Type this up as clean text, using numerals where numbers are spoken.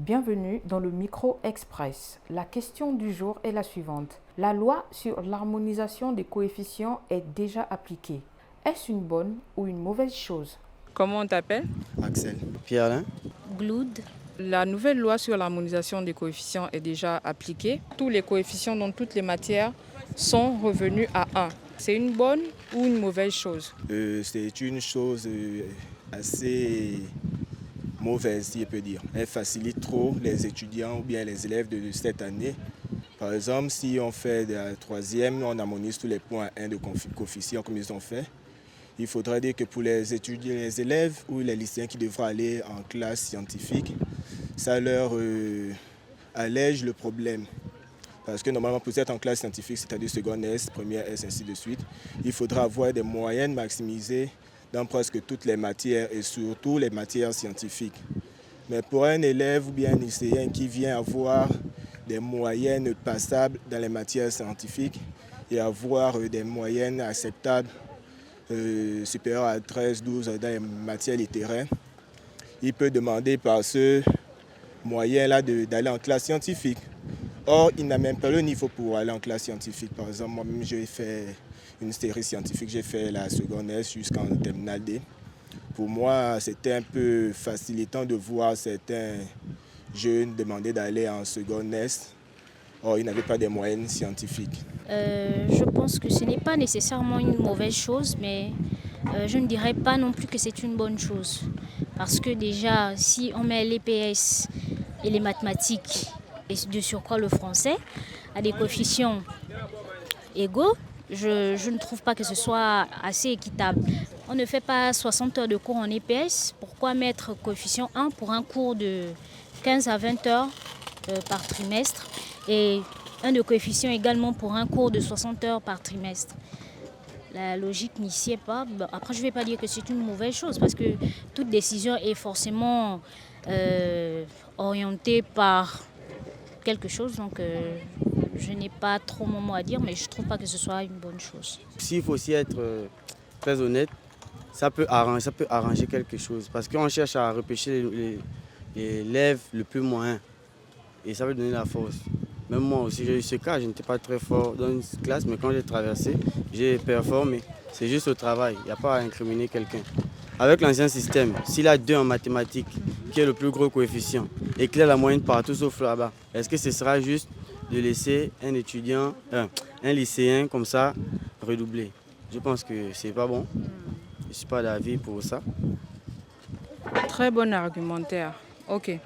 Bienvenue dans le Micro Express. La question du jour est la suivante. La loi sur l'harmonisation des coefficients est déjà appliquée. Est-ce une bonne ou une mauvaise chose? Comment on t'appelle? Axel. Pierre-Alain. Gloud. La nouvelle loi sur l'harmonisation des coefficients est déjà appliquée. Tous les coefficients dans toutes les matières sont revenus à 1. C'est une bonne ou une mauvaise chose? C'est une chose assez mauvaise, si je peux dire. Elle facilite trop les étudiants ou bien les élèves de cette année. Par exemple, si on fait de la troisième, on harmonise tous les points à 1 de coefficient comme ils ont fait. Il faudrait dire que pour les étudiants, les élèves ou les lycéens qui devront aller en classe scientifique, ça leur allège le problème. Parce que normalement, pour être en classe scientifique, c'est-à-dire seconde S, première S, ainsi de suite, il faudra avoir des moyennes maximisées dans presque toutes les matières et surtout les matières scientifiques. Mais pour un élève ou bien un lycéen qui vient avoir des moyennes passables dans les matières scientifiques et avoir des moyennes acceptables supérieures à 13-12 dans les matières littéraires, il peut demander par ce moyen-là d'aller en classe scientifique. Or, il n'a même pas le niveau pour aller en classe scientifique. Par exemple, moi-même, j'ai fait une série scientifique, j'ai fait la seconde S jusqu'en terminale D. Pour moi, c'était un peu facilitant de voir certains jeunes demander d'aller en seconde S. Or, ils n'avaient pas des moyennes scientifiques. Je pense que ce n'est pas nécessairement une mauvaise chose, mais je ne dirais pas non plus que c'est une bonne chose. Parce que déjà, si on met l'EPS et les mathématiques, et de surcroît le français, à des coefficients égaux, je ne trouve pas que ce soit assez équitable. On ne fait pas 60 heures de cours en EPS. Pourquoi mettre coefficient 1 pour un cours de 15 à 20 heures par trimestre et un de coefficient également pour un cours de 60 heures par trimestre? La logique n'y sied pas. Après, je ne vais pas dire que c'est une mauvaise chose parce que toute décision est forcément orientée par quelque chose. Donc, je n'ai pas trop mon mot à dire, mais je ne trouve pas que ce soit une bonne chose. S'il faut aussi être très honnête, ça peut arranger quelque chose. Parce qu'on cherche à repêcher les élèves le plus moyen. Et ça veut donner la force. Même moi aussi, j'ai eu ce cas, je n'étais pas très fort dans une classe, mais quand j'ai traversé, j'ai performé. C'est juste au travail, il n'y a pas à incriminer quelqu'un. Avec l'ancien système, s'il a 2 en mathématiques, qui est le plus gros coefficient, et qu'il a la moyenne partout sauf là-bas, est-ce que ce sera juste de laisser un étudiant, un lycéen comme ça, redoubler? Je pense que c'est pas bon. Je ne suis pas d'avis pour ça. Très bon argumentaire. Ok.